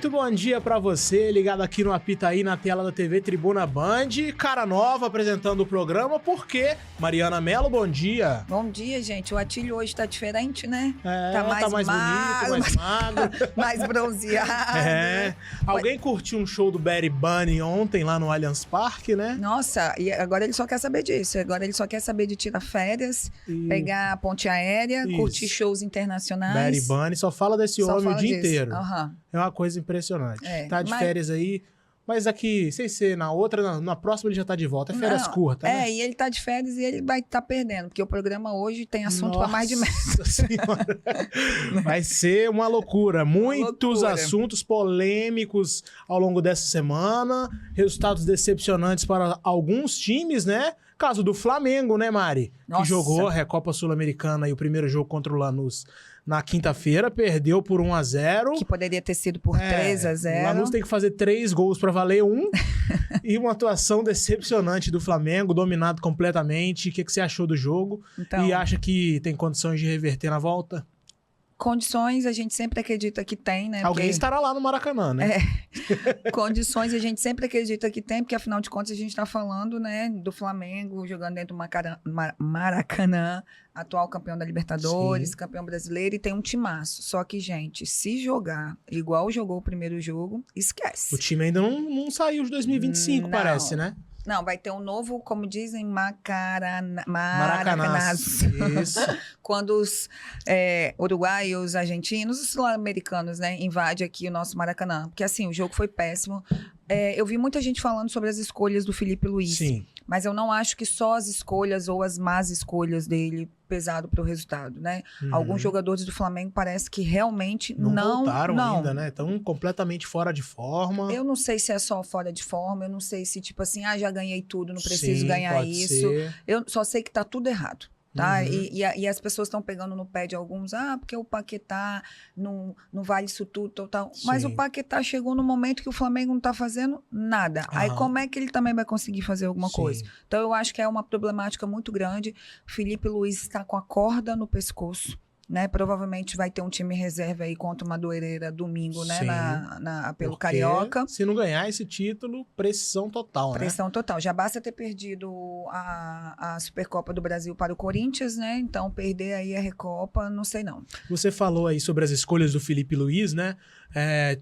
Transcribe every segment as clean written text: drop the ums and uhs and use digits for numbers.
Muito bom dia pra você, ligado aqui no Apita aí na tela da TV Tribuna Band. Cara nova apresentando o programa, porque Mariana Mello, bom dia. Bom dia, gente. O Atílio hoje tá diferente, né? Tá mais bonito, mais magro. Mais bronzeado. Alguém curtiu um show do Bad Bunny ontem lá no Allianz Parque, né? Nossa, e agora ele só quer saber disso. Agora ele só quer saber de tirar férias, pegar a ponte aérea, curtir shows internacionais. Bad Bunny só fala desse homem o dia inteiro. Uhum. É uma coisa impressionante. Tá de férias aí, mas aqui, sem ser na outra, na próxima ele já tá de volta. É férias curtas, né? E ele tá de férias e ele vai estar perdendo, porque o programa hoje tem assunto para mais de mês. Senhora. Vai ser uma loucura. Muitos assuntos polêmicos ao longo dessa semana. Resultados decepcionantes para alguns times, né? Caso do Flamengo, né, Mari? Nossa. Que jogou a Recopa Sul-Americana e o primeiro jogo contra o Lanús na quinta-feira, perdeu por 1-0. Que poderia ter sido por 3-0. O Lanús tem que fazer 3 gols para valer 1. E uma atuação decepcionante do Flamengo, dominado completamente. O que você achou do jogo? Então, e acha que tem condições de reverter na volta? Condições a gente sempre acredita que tem, né? Alguém estará lá no Maracanã, né? Condições a gente sempre acredita que tem, porque afinal de contas a gente está falando, né, do Flamengo jogando dentro do Maracanã, atual campeão da Libertadores, campeão brasileiro, e tem um timaço. Só que, gente, se jogar igual jogou o primeiro jogo, esquece. O time ainda não saiu de 2025, parece, né? Não, vai ter um novo, como dizem, Maracanãs. Isso. Quando os uruguaios, argentinos, os sul-americanos, né, invadem aqui o nosso Maracanã. Porque, assim, o jogo foi péssimo. Eu vi muita gente falando sobre as escolhas do Felipe Luiz. Sim. Mas eu não acho que só as escolhas ou as más escolhas dele pesaram para o resultado, né? Alguns jogadores do Flamengo parece que realmente não voltaram ainda, né? Estão completamente fora de forma. Eu não sei se é só fora de forma, eu não sei se, tipo assim, já ganhei tudo, não preciso ganhar isso. Ser. Eu só sei que tá tudo errado. Tá? E as pessoas estão pegando no pé de alguns, porque o Paquetá não vale isso tudo, tal. Mas o Paquetá chegou no momento que o Flamengo não tá fazendo nada. Aí como é que ele também vai conseguir fazer alguma coisa? Então eu acho que é uma problemática muito grande. Felipe Luiz está com a corda no pescoço, né? Provavelmente vai ter um time reserva aí contra o Madureira domingo, né? Pelo Carioca. Se não ganhar esse título, pressão total, né? Pressão total. Já basta ter perdido a Supercopa do Brasil para o Corinthians, né? Então, perder aí a Recopa, não sei não. Você falou aí sobre as escolhas do Felipe Luiz, né?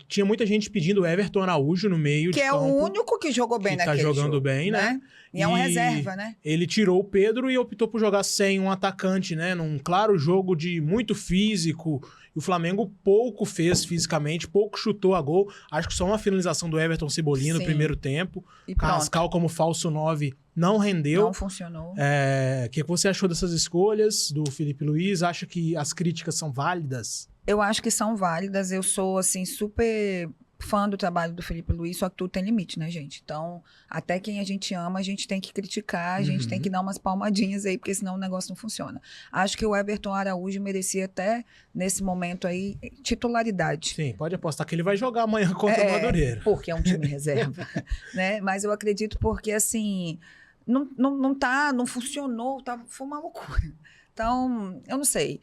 Tinha muita gente pedindo o Everton Araújo no meio de campo. Que é o único que jogou bem naquele jogo. Tá jogando bem, né? E é uma reserva, né? Ele tirou o Pedro e optou por jogar sem um atacante, né? Num claro jogo de muito físico. E o Flamengo pouco fez fisicamente, pouco chutou a gol. Acho que só uma finalização do Everton Cebolinha no primeiro tempo. E Carrascal como falso 9 não rendeu. Não funcionou. O que você achou dessas escolhas do Felipe Luiz? Acha que as críticas são válidas? Eu acho que são válidas. Eu sou, assim, super fã do trabalho do Felipe Luiz, só que tudo tem limite, né, gente? Então, até quem a gente ama, a gente tem que criticar, a gente tem que dar umas palmadinhas aí, porque senão o negócio não funciona. Acho que o Everton Araújo merecia até, nesse momento aí, titularidade. Sim, pode apostar que ele vai jogar amanhã contra o Madureira. Porque é um time reserva, né? Mas eu acredito porque, assim, não funcionou, foi uma loucura. Então, eu não sei.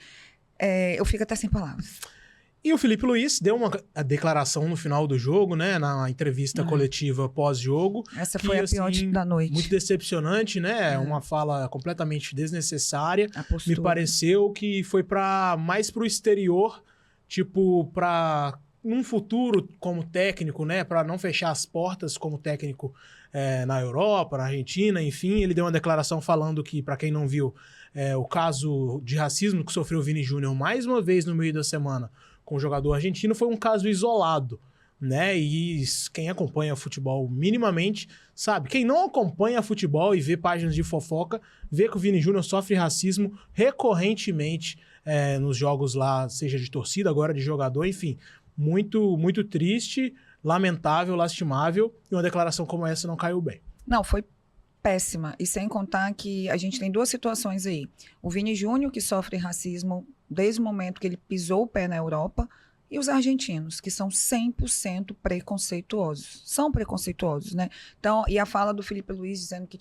Eu fico até sem palavras. E o Felipe Luiz deu uma declaração no final do jogo, né? Na entrevista coletiva pós-jogo. Essa foi a pior da noite. Muito decepcionante, né? Uma fala completamente desnecessária. Me pareceu que foi mais pro exterior, tipo, para num futuro como técnico, né? Para não fechar as portas como técnico na Europa, na Argentina, enfim. Ele deu uma declaração falando que, para quem não viu, o caso de racismo que sofreu o Vini Júnior mais uma vez no meio da semana com o jogador argentino foi um caso isolado, né? E quem acompanha futebol minimamente sabe. Quem não acompanha futebol e vê páginas de fofoca, vê que o Vini Júnior sofre racismo recorrentemente nos jogos lá, seja de torcida, agora de jogador, enfim. Muito, muito triste, lamentável, lastimável, e uma declaração como essa não caiu bem. Não, foi péssima. E sem contar que a gente tem duas situações aí. O Vini Júnior, que sofre racismo desde o momento que ele pisou o pé na Europa, e os argentinos, que são 100% preconceituosos. São preconceituosos, né? Então, e a fala do Felipe Luiz dizendo que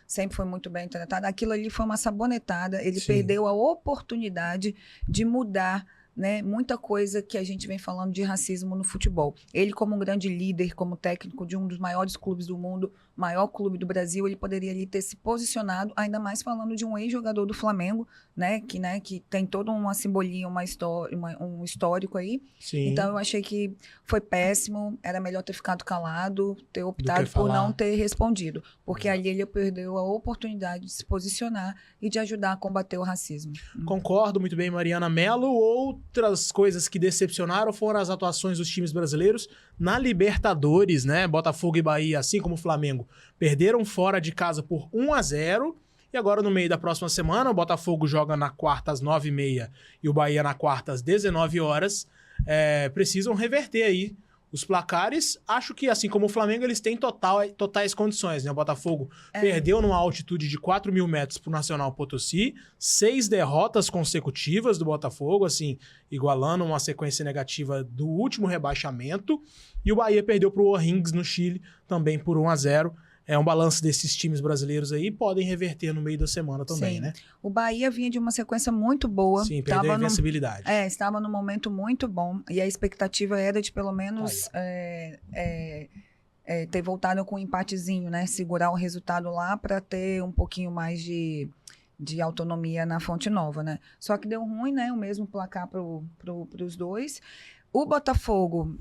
sempre foi muito bem tratado, aquilo ali foi uma sabonetada. Ele perdeu a oportunidade de mudar né, muita coisa que a gente vem falando de racismo no futebol. Ele, como um grande líder, como técnico de um dos maiores clubes do mundo, maior clube do Brasil, ele poderia ali ter se posicionado, ainda mais falando de um ex-jogador do Flamengo, né, que tem toda uma simbolia, um histórico aí. Sim. Então, eu achei que foi péssimo, era melhor ter ficado calado, ter optado por não ter respondido, porque ali ele perdeu a oportunidade de se posicionar e de ajudar a combater o racismo. Concordo muito bem, Mariana Mello. Outras coisas que decepcionaram foram as atuações dos times brasileiros na Libertadores, né? Botafogo e Bahia, assim como o Flamengo, perderam fora de casa por 1-0. E agora, no meio da próxima semana, o Botafogo joga na quarta às 9h30 e o Bahia na quarta às 19h. Precisam reverter aí os placares. Acho que, assim como o Flamengo, eles têm totais condições, né? O Botafogo perdeu numa altitude de 4.000 metros pro Nacional Potosí, 6 derrotas consecutivas do Botafogo, assim, igualando uma sequência negativa do último rebaixamento. E o Bahia perdeu pro O'Higgins no Chile, também por 1-0. Um balanço desses times brasileiros aí, podem reverter no meio da semana também, Sim. né? O Bahia vinha de uma sequência muito boa. Sim, perdeu a invencibilidade. Estava num momento muito bom. E a expectativa era de pelo menos ter voltado com um empatezinho, né? Segurar o resultado lá para ter um pouquinho mais de autonomia na Fonte Nova, né? Só que deu ruim, né? O mesmo placar para os dois. O Botafogo...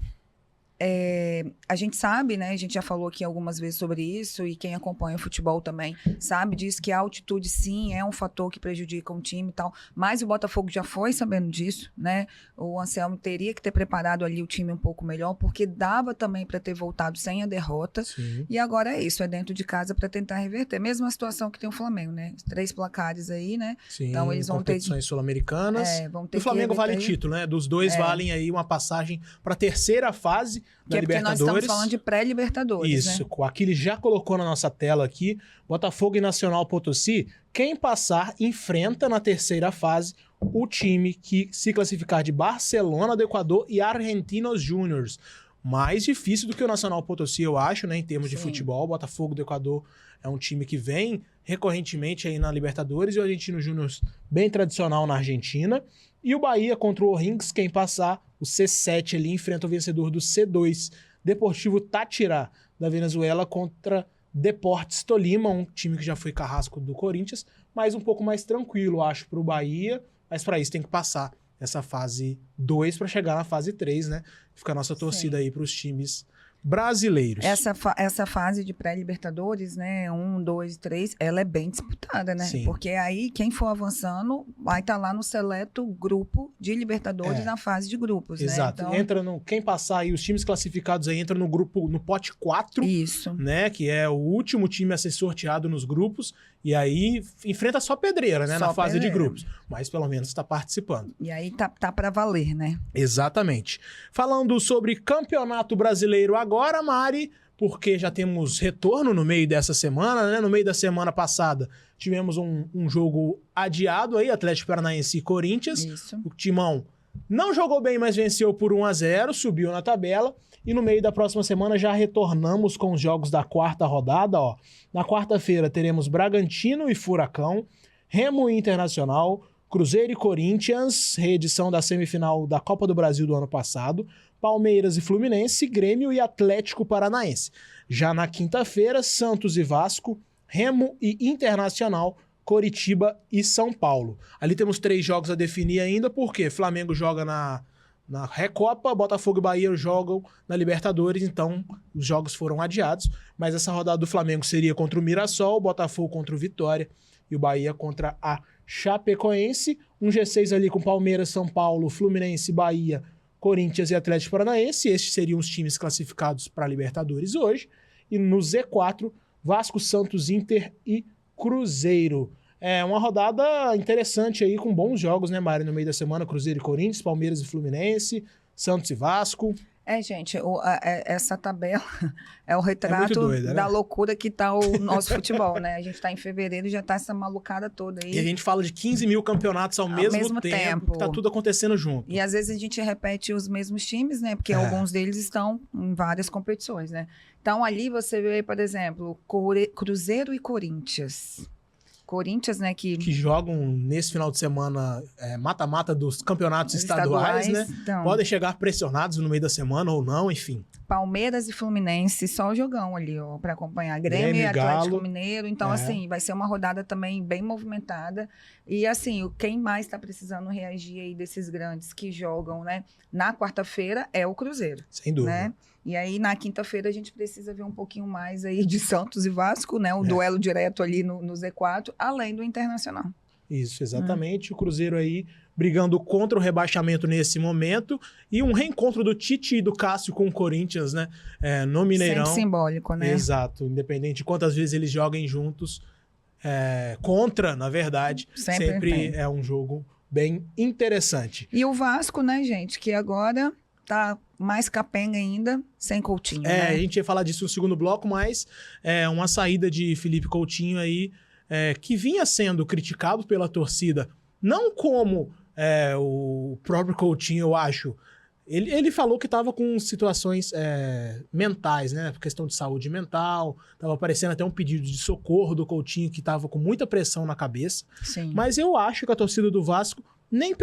a gente sabe, né? A gente já falou aqui algumas vezes sobre isso, e quem acompanha o futebol também sabe disso, que a altitude, sim, é um fator que prejudica um time e tal, mas o Botafogo já foi sabendo disso, né? O Anselmo teria que ter preparado ali o time um pouco melhor, porque dava também para ter voltado sem a derrota. Sim. E agora é isso, é dentro de casa para tentar reverter. Mesma situação que tem o Flamengo, né? 3 placares aí, né? Sim, então eles vão competições sul-americanas. Vão ter o Flamengo vale aí. título, né? Dos dois valem aí uma passagem para a terceira fase da Libertadores. Nós estamos falando de pré-Libertadores, isso, né? O Aquiles já colocou na nossa tela aqui, Botafogo e Nacional Potosí, quem passar enfrenta na terceira fase o time que se classificar de Barcelona do Equador e Argentinos Júniors. Mais difícil do que o Nacional Potosí, eu acho, né, em termos de futebol. O Botafogo do Equador é um time que vem recorrentemente aí na Libertadores, e o Argentinos Júniors bem tradicional na Argentina. E o Bahia contra o O'Higgins, quem passar, o C7 ali enfrenta o vencedor do C2, Deportivo Táchira, da Venezuela, contra Deportes Tolima, um time que já foi carrasco do Corinthians, mas um pouco mais tranquilo, acho, para o Bahia, mas para isso tem que passar essa fase 2 para chegar na fase 3, né? Fica a nossa torcida aí para os times brasileiros. Essa fase de pré-Libertadores, né, 1, 2, 3, ela é bem disputada, né? Sim. Porque aí quem for avançando vai estar lá no seleto grupo de Libertadores na fase de grupos, exato. né? Então, quem passar aí, os times classificados aí entram no grupo, no pote 4, isso, né, que é o último time a ser sorteado nos grupos, e aí enfrenta só pedreira, né, na fase de grupos, mas pelo menos está participando. E aí tá para valer, né? Exatamente. Falando sobre Campeonato Brasileiro agora, Mari, porque já temos retorno no meio dessa semana, né? No meio da semana passada tivemos um jogo adiado aí, Atlético Paranaense e Corinthians. Isso. O Timão não jogou bem, mas venceu por 1-0, subiu na tabela. E no meio da próxima semana já retornamos com os jogos da quarta rodada, ó. Na quarta-feira teremos Bragantino e Furacão, Remo e Internacional, Cruzeiro e Corinthians, reedição da semifinal da Copa do Brasil do ano passado, Palmeiras e Fluminense, Grêmio e Atlético Paranaense. Já na quinta-feira, Santos e Vasco, Remo e Internacional, Coritiba e São Paulo. Ali temos 3 jogos a definir ainda, porque Flamengo joga na Recopa, Botafogo e Bahia jogam na Libertadores, então os jogos foram adiados, mas essa rodada do Flamengo seria contra o Mirassol, o Botafogo contra o Vitória e o Bahia contra a Chapecoense. Um G6 ali com Palmeiras, São Paulo, Fluminense, Bahia, Corinthians e Atlético Paranaense. Estes seriam os times classificados para a Libertadores hoje. E no Z4, Vasco, Santos, Inter e Cruzeiro. É uma rodada interessante aí, com bons jogos, né, Mari? No meio da semana, Cruzeiro e Corinthians, Palmeiras e Fluminense, Santos e Vasco. Gente, essa tabela é o retrato doida, né? da loucura que tá o nosso futebol, né? A gente tá em fevereiro e já tá essa malucada toda aí. E a gente fala de 15 mil campeonatos ao mesmo tempo, que tá tudo acontecendo junto. E às vezes a gente repete os mesmos times, né? Porque alguns deles estão em várias competições, né? Então ali você vê, por exemplo, Cruzeiro e Corinthians. Corinthians, né? Que jogam nesse final de semana mata-mata dos campeonatos estaduais, né? Então, podem chegar pressionados no meio da semana ou não, enfim. Palmeiras e Fluminense, só o jogão ali, ó, para acompanhar. Grêmio e Atlético Mineiro. Então, assim, vai ser uma rodada também bem movimentada. E, assim, quem mais está precisando reagir aí desses grandes que jogam, né? Na quarta-feira é o Cruzeiro. Sem dúvida. Né? E aí, na quinta-feira, a gente precisa ver um pouquinho mais aí de Santos e Vasco, né? O duelo direto ali no Z4, além do Internacional. Isso, exatamente. O Cruzeiro aí brigando contra o rebaixamento nesse momento e um reencontro do Tite e do Cássio com o Corinthians, né? No Mineirão. Sempre simbólico, né? Exato. Independente de quantas vezes eles joguem juntos, contra, na verdade, sempre é um jogo bem interessante. E o Vasco, né, gente? Que agora tá mais capenga ainda, sem Coutinho, né? A gente ia falar disso no segundo bloco, mas uma saída de Felipe Coutinho aí, que vinha sendo criticado pela torcida, não como o próprio Coutinho, eu acho. Ele falou que estava com situações mentais, né? Questão de saúde mental, estava aparecendo até um pedido de socorro do Coutinho, que estava com muita pressão na cabeça. Sim. Mas eu acho que a torcida do Vasco nem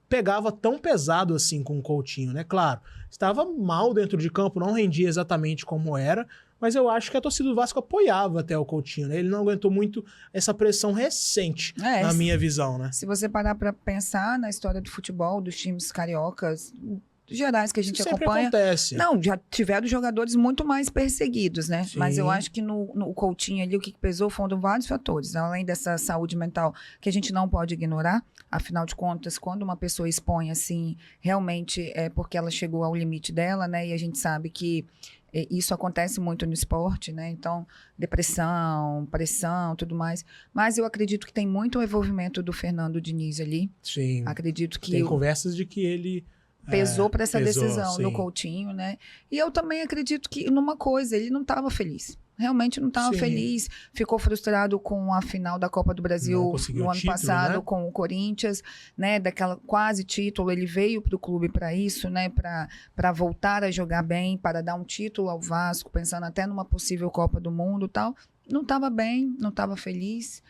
pegava tão pesado assim com o Coutinho, né? Claro, estava mal dentro de campo, não rendia exatamente como era, mas eu acho que a torcida do Vasco apoiava até o Coutinho, né? Ele não aguentou muito essa pressão recente, na minha visão, né? Se você parar para pensar na história do futebol, dos times cariocas gerais que a gente acompanha. Acontece. Não, já tiveram jogadores muito mais perseguidos, né? Sim. Mas eu acho que no Coutinho ali, o que pesou foram vários fatores, além dessa saúde mental que a gente não pode ignorar. Afinal de contas, quando uma pessoa expõe assim, realmente é porque ela chegou ao limite dela, né? E a gente sabe que isso acontece muito no esporte, né? Então, depressão, pressão, tudo mais. Mas eu acredito que tem muito o envolvimento do Fernando Diniz ali. Sim. Acredito que... Tem conversas de que ele... pesou para essa decisão sim. no Coutinho, né? E eu também acredito que numa coisa, ele não estava feliz. Realmente não estava feliz. Ficou frustrado com a final da Copa do Brasil no ano passado, né? Com o Corinthians, né? Daquela quase título. Ele veio para o clube para isso, né? Para voltar a jogar bem, para dar um título ao Vasco, pensando até numa possível Copa do Mundo e tal. Não estava bem, não estava feliz.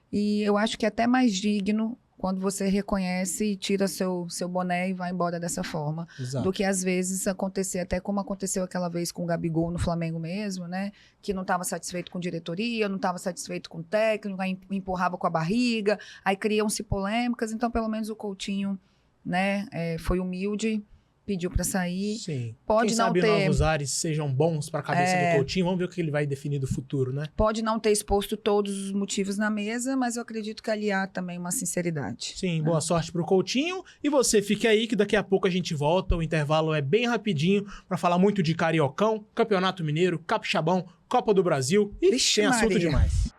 E eu acho que é até mais digno quando você reconhece e tira seu boné e vai embora dessa forma. Exato. Do que às vezes acontecer, até como aconteceu aquela vez com o Gabigol no Flamengo mesmo, né? Que não estava satisfeito com diretoria, não estava satisfeito com o técnico, aí empurrava com a barriga, aí criam-se polêmicas. Então, pelo menos o Coutinho, né, foi humilde, pediu para sair. Sim. Pode Quem não sabe ter... novos ares sejam bons para a cabeça do Coutinho. Vamos ver o que ele vai definir do futuro, né? Pode não ter exposto todos os motivos na mesa, mas eu acredito que ali há também uma sinceridade. Sim, boa sorte para o Coutinho. E você fique aí que daqui a pouco a gente volta. O intervalo é bem rapidinho para falar muito de Cariocão, Campeonato Mineiro, Capixabão, Copa do Brasil. E tem assunto demais.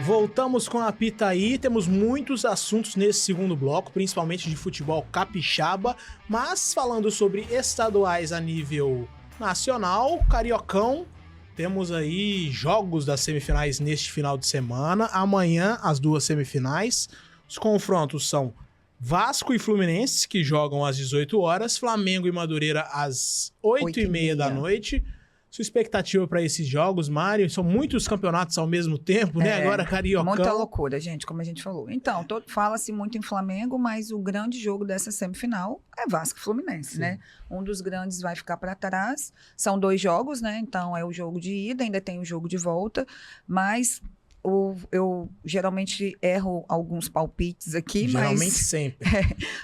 Voltamos com a Pitaí, temos muitos assuntos nesse segundo bloco, principalmente de futebol capixaba, mas falando sobre estaduais a nível nacional, Cariocão, temos aí jogos das semifinais neste final de semana, amanhã as duas semifinais, os confrontos são Vasco e Fluminense, que jogam às 18 horas, Flamengo e Madureira às 8h30 da noite. Sua expectativa para esses jogos, Mário? São muitos campeonatos ao mesmo tempo, né? Agora Cariocão. Muita loucura, gente, como a gente falou. Então, fala-se muito em Flamengo, mas o grande jogo dessa semifinal é Vasco e Fluminense, Sim. né? Um dos grandes vai ficar para trás. São 2 jogos, né? Então, é o jogo de ida, ainda tem o jogo de volta, mas... Eu geralmente erro alguns palpites aqui, geralmente sempre.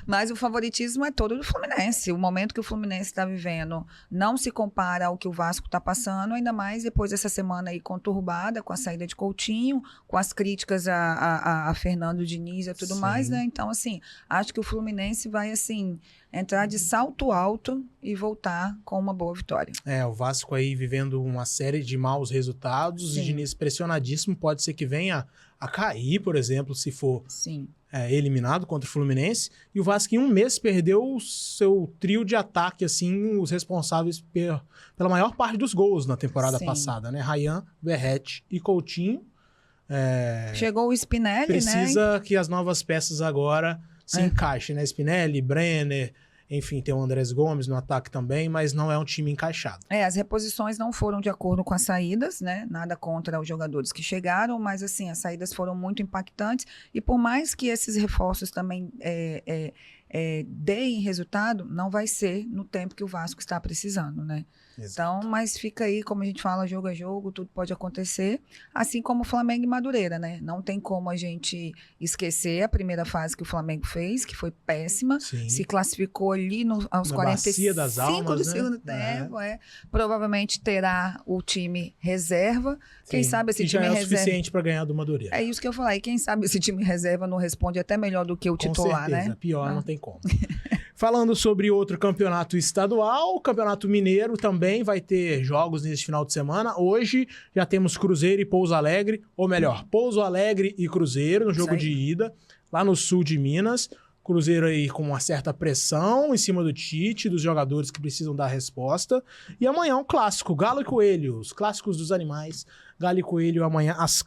Mas o favoritismo é todo do Fluminense. O momento que o Fluminense está vivendo não se compara ao que o Vasco está passando, ainda mais depois dessa semana aí conturbada, com a saída de Coutinho, com as críticas a Fernando Diniz e tudo mais, né? Então, assim, acho que o Fluminense vai, assim, entrar de salto alto e voltar com uma boa vitória. O Vasco aí vivendo uma série de maus resultados, o Diniz pressionadíssimo, pode ser que venha a cair, por exemplo, se for eliminado contra o Fluminense, e o Vasco em um mês perdeu o seu trio de ataque, assim, os responsáveis pela maior parte dos gols na temporada passada, né? Rayan, Verratti e Coutinho. Chegou o Spinelli, precisa que as novas peças agora se encaixe, né? Spinelli, Brenner, enfim, tem o Andrés Gomes no ataque também, mas não é um time encaixado. As reposições não foram de acordo com as saídas, né? Nada contra os jogadores que chegaram, mas assim, as saídas foram muito impactantes e por mais que esses reforços também deem resultado, não vai ser no tempo que o Vasco está precisando, né? Exato. Então, mas fica aí, como a gente fala, jogo a jogo, tudo pode acontecer, assim como o Flamengo e Madureira, né? Não tem como a gente esquecer a primeira fase que o Flamengo fez, que foi péssima, se classificou ali aos 45 das almas, do segundo tempo, provavelmente terá o time reserva, quem sabe esse time reserva... já é o suficiente para ganhar do Madureira. É isso que eu falei, quem sabe esse time reserva não responde até melhor do que o titular, com certeza, né? Pior não tem como. Falando sobre outro campeonato estadual, o Campeonato Mineiro também vai ter jogos nesse final de semana. Hoje já temos Cruzeiro e Pouso Alegre, ou melhor, Pouso Alegre e Cruzeiro no jogo de ida, lá no sul de Minas. Cruzeiro aí com uma certa pressão em cima do Tite, dos jogadores que precisam dar resposta. E amanhã um clássico, Galo e Coelho, os clássicos dos animais. Galo e Coelho amanhã às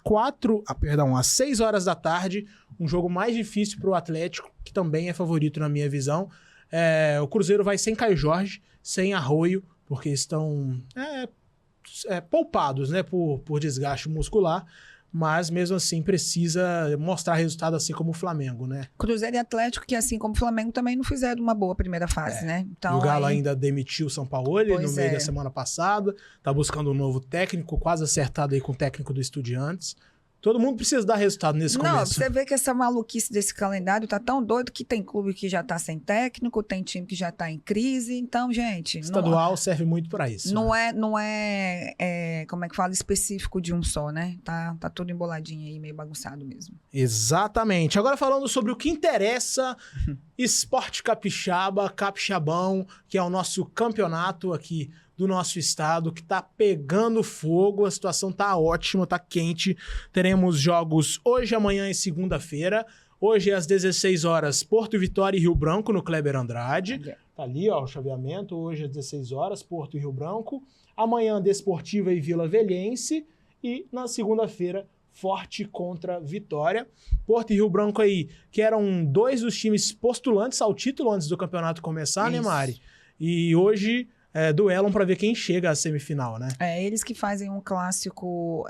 6 horas da tarde, um jogo mais difícil para o Atlético, que também é favorito na minha visão. O Cruzeiro vai sem Caio Jorge, sem Arroio, porque estão poupados, né, por desgaste muscular, mas mesmo assim precisa mostrar resultado assim como o Flamengo, né? Cruzeiro e Atlético, que assim como o Flamengo também não fizeram uma boa primeira fase, né? Então, e o Galo ainda demitiu o Sampaoli no meio da semana passada, tá buscando um novo técnico, quase acertado aí com o técnico do Estudiantes. Todo mundo precisa dar resultado nesse começo. Não, você vê que essa maluquice desse calendário tá tão doido que tem clube que já tá sem técnico, tem time que já tá em crise. Então, gente... Estadual serve muito para isso. Não é, como é que fala, específico de um só, né? Tá tudo emboladinho aí, meio bagunçado mesmo. Exatamente. Agora falando sobre o que interessa, Esporte Capixaba, Capixabão, que é o nosso campeonato aqui do nosso estado, que tá pegando fogo, a situação tá ótima, tá quente. Teremos jogos hoje, amanhã e segunda-feira. Hoje, às 16 horas, Porto Vitória e Rio Branco, no Kleber Andrade. Tá ali, ó, o chaveamento. Hoje, às 16 horas, Porto e Rio Branco. Amanhã, Desportiva e Vila Velhense. E na segunda-feira, Forte contra Vitória. Porto e Rio Branco aí, que eram dois dos times postulantes ao título antes do campeonato começar, né, Mari? E hoje... duelam para ver quem chega à semifinal, né? Eles que fazem um clássico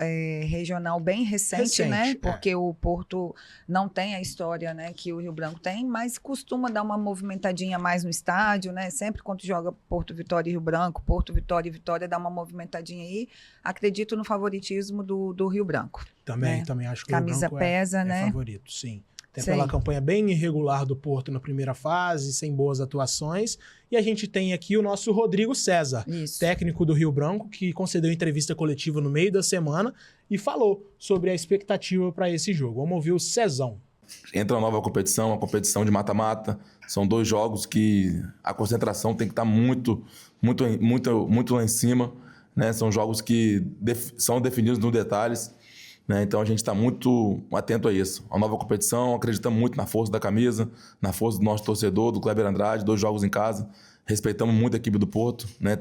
regional bem recente, né? Porque o Porto não tem a história, né, que o Rio Branco tem, mas costuma dar uma movimentadinha mais no estádio, né? Sempre quando joga Porto, Vitória e Rio Branco, Porto, Vitória e Vitória, dá uma movimentadinha aí. Acredito no favoritismo do Rio Branco. Também acho que Camisa o Rio Branco pesa, né? É favorito, sim. Até pela campanha bem irregular do Porto na primeira fase, sem boas atuações. E a gente tem aqui o nosso Rodrigo César, técnico do Rio Branco, que concedeu entrevista coletiva no meio da semana e falou sobre a expectativa para esse jogo. Vamos ouvir o Cezão. Entra uma nova competição, uma competição de mata-mata. São dois jogos que a concentração tem que estar muito lá em cima, né? São jogos que são definidos nos detalhes. Então a gente está muito atento a isso. A nova competição, acreditamos muito na força da camisa, na força do nosso torcedor, do Kleber Andrade, 2 jogos em casa. Respeitamos muito a equipe do Porto, né?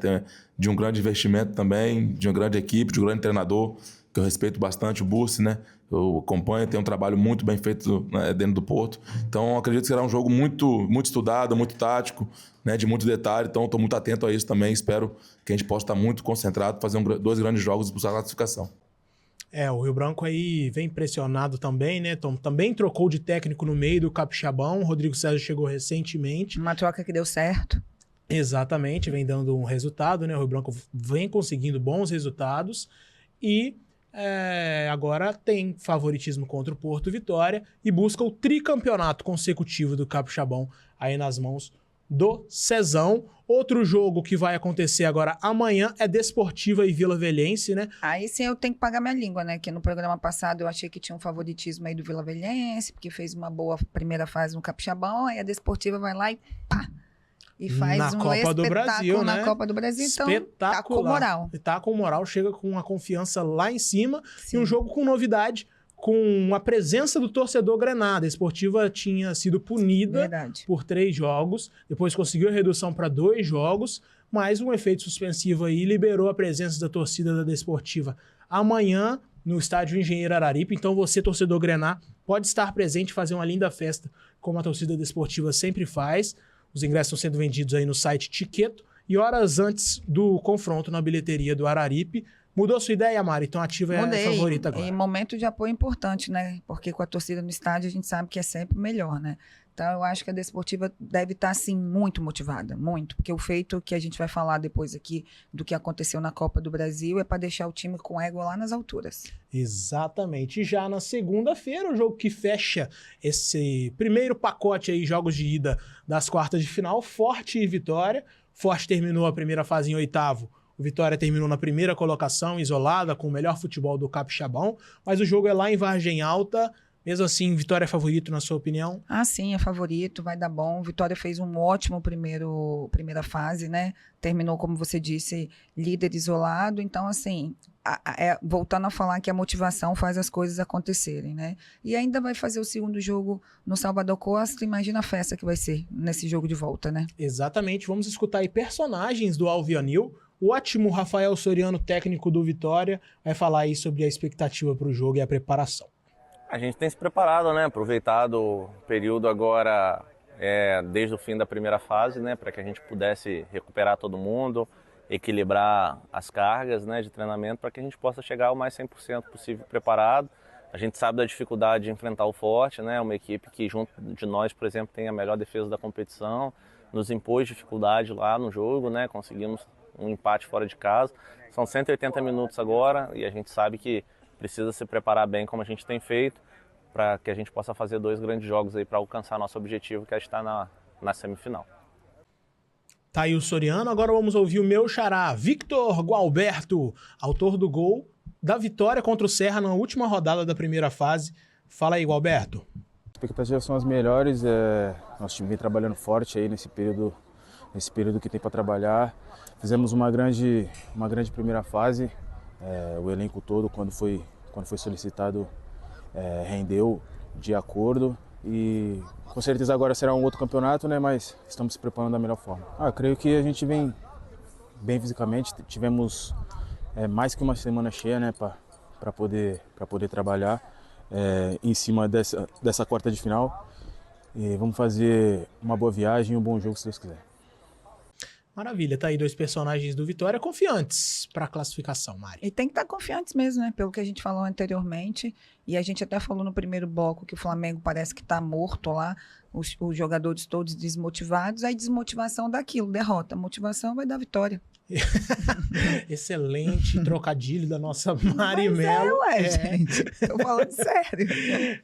De um grande investimento também, de uma grande equipe, de um grande treinador, que eu respeito bastante, o Bursi, né? Eu acompanho, tem um trabalho muito bem feito, né, dentro do Porto. Então acredito que será um jogo muito estudado, muito tático, né, de muito detalhe. Então estou muito atento a isso também. Espero que a gente possa estar muito concentrado, fazer 2 grandes jogos e buscar a classificação. O Rio Branco aí vem pressionado também, né? Também trocou de técnico no meio do Capixabão. O Rodrigo César chegou recentemente. Uma troca que deu certo. Exatamente, vem dando um resultado, né? O Rio Branco vem conseguindo bons resultados e agora tem favoritismo contra o Porto Vitória e busca o tricampeonato consecutivo do Capixabão aí nas mãos do Cezão. Outro jogo que vai acontecer agora amanhã é Desportiva e Vila Velhense, né? Aí sim eu tenho que pagar minha língua, né? Que no programa passado eu achei que tinha um favoritismo aí do Vila Velhense, porque fez uma boa primeira fase no Capixabão, aí a Desportiva vai lá e pá! E faz na Copa do Brasil, na né? Copa do Brasil, então tá com moral. Tá com moral, chega com uma confiança lá em cima. Sim. E um jogo com novidade, com a presença do torcedor Grenada. A Esportiva tinha sido punida por 3 jogos, depois conseguiu a redução para 2 jogos, mas um efeito suspensivo aí liberou a presença da torcida da Desportiva amanhã no estádio Engenheiro Araripe. Então você, torcedor Grená, pode estar presente e fazer uma linda festa, como a torcida desportiva sempre faz. Os ingressos estão sendo vendidos aí no site Tiqueto, e horas antes do confronto na bilheteria do Araripe. Mudou sua ideia, Mari? Então a Ativa é a favorita agora. E momento de apoio importante, né? Porque com a torcida no estádio a gente sabe que é sempre melhor, né? Então eu acho que a Desportiva deve estar, assim, muito motivada, muito. Porque o feito que a gente vai falar depois aqui do que aconteceu na Copa do Brasil é para deixar o time com égua lá nas alturas. Exatamente. E já na segunda-feira, o jogo que fecha esse primeiro pacote aí, jogos de ida das quartas de final, Forte e Vitória. Forte terminou a primeira fase em 8º. O Vitória terminou na primeira colocação, isolada, com o melhor futebol do Capixabão. Mas o jogo é lá em Vargem Alta. Mesmo assim, Vitória é favorito, na sua opinião? Ah, sim, é favorito, vai dar bom. Vitória fez um ótimo primeira fase, né? Terminou, como você disse, líder isolado. Então, assim, voltando a falar que a motivação faz as coisas acontecerem, né? E ainda vai fazer o segundo jogo no Salvador Costa. Imagina a festa que vai ser nesse jogo de volta, né? Exatamente. Vamos escutar aí personagens do Alvianil. O ótimo Rafael Soriano, técnico do Vitória, vai falar aí sobre a expectativa para o jogo e a preparação. A gente tem se preparado, né? Aproveitado o período agora, desde o fim da primeira fase, né? Para que a gente pudesse recuperar todo mundo, equilibrar as cargas, né, de treinamento, para que a gente possa chegar ao mais 100% possível preparado. A gente sabe da dificuldade de enfrentar o Forte, né? Uma equipe que, junto de nós, por exemplo, tem a melhor defesa da competição, nos impôs dificuldade lá no jogo, né? Conseguimos um empate fora de casa. São 180 minutos agora e a gente sabe que precisa se preparar bem, como a gente tem feito, para que a gente possa fazer 2 grandes jogos aí para alcançar nosso objetivo, que é estar na semifinal. Tá aí o Soriano, agora vamos ouvir o meu xará, Victor Gualberto, autor do gol da vitória contra o Serra na última rodada da primeira fase. Fala aí, Gualberto. As expectativas são as melhores, nosso time vem trabalhando forte aí nesse período que tem para trabalhar. Fizemos uma grande primeira fase, o elenco todo, quando foi solicitado, rendeu de acordo. E com certeza agora será um outro campeonato, né? Mas estamos se preparando da melhor forma. Eu creio que a gente vem bem fisicamente, tivemos mais que uma semana cheia, né? Para poder trabalhar em cima dessa quarta de final. E vamos fazer uma boa viagem e um bom jogo, se Deus quiser. Maravilha, tá aí 2 personagens do Vitória confiantes para a classificação, Mari. E tem que estar confiantes mesmo, né? Pelo que a gente falou anteriormente, e a gente até falou no primeiro bloco que o Flamengo parece que está morto lá, os jogadores todos desmotivados, aí desmotivação daquilo, derrota. Motivação vai dar vitória. Excelente trocadilho da nossa Mari Melo. Gente, tô falando sério.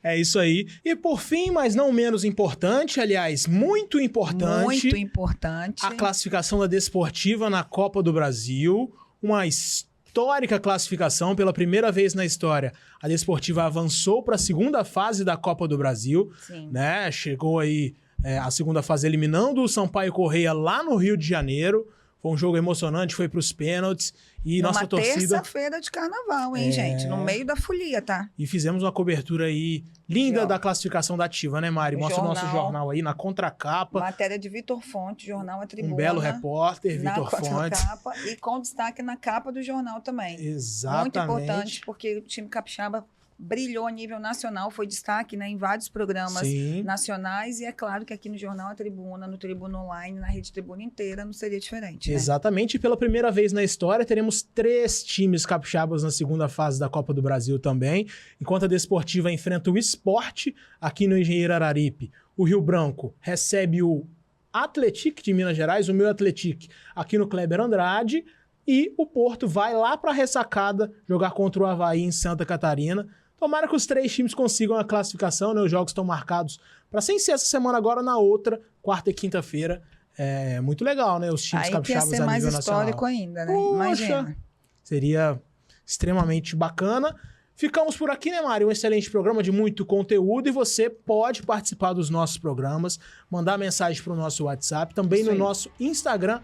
É isso aí. E por fim, mas não menos importante, aliás, muito importante, a classificação da Desportiva na Copa do Brasil. Uma histórica classificação, pela primeira vez na história. A Desportiva avançou para a segunda fase da Copa do Brasil. Sim. Né? Chegou aí a segunda fase eliminando o Sampaio Corrêa lá no Rio de Janeiro. Foi um jogo emocionante, foi para os pênaltis. E nossa torcida... terça-feira de carnaval, hein, gente? No meio da folia, tá? E fizemos uma cobertura aí linda da classificação da Ativa, né, Mari? Mostra o nosso jornal aí na contracapa. Matéria de Vitor Fonte, jornal A Tribuna. Um belo repórter, Vitor Fonte. Capa, e com destaque na capa do jornal também. Exatamente. Muito importante, porque o time capixaba brilhou a nível nacional, foi destaque, né, em vários programas nacionais, e é claro que aqui no Jornal A Tribuna, no Tribuna Online, na Rede Tribuna inteira, não seria diferente, né? Exatamente, e pela primeira vez na história teremos 3 times capixabas na segunda fase da Copa do Brasil também, enquanto a Desportiva enfrenta o Sport aqui no Engenheiro Araripe. O Rio Branco recebe o Atlético de Minas Gerais, o meu Atlético, aqui no Kleber Andrade, e o Porto vai lá para a Ressacada jogar contra o Avaí em Santa Catarina. Tomara que os 3 times consigam a classificação, né? Os jogos estão marcados para sem ser essa semana agora, na outra, quarta e quinta-feira. É muito legal, né? Os times capixabas a nível nacional. Aí ia ser mais histórico ainda, né? Poxa, imagina. Seria extremamente bacana. Ficamos por aqui, né, Mari? Um excelente programa de muito conteúdo e você pode participar dos nossos programas, mandar mensagem para o nosso WhatsApp, também no nosso Instagram,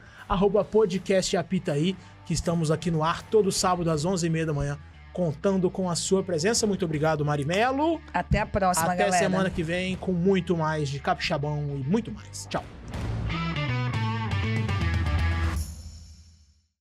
@podcastapitaí, que estamos aqui no ar todo sábado às 11h30 da manhã, contando com a sua presença. Muito obrigado, Mari Melo. Até a próxima, galera. Até semana que vem com muito mais de Capixabão e muito mais. Tchau.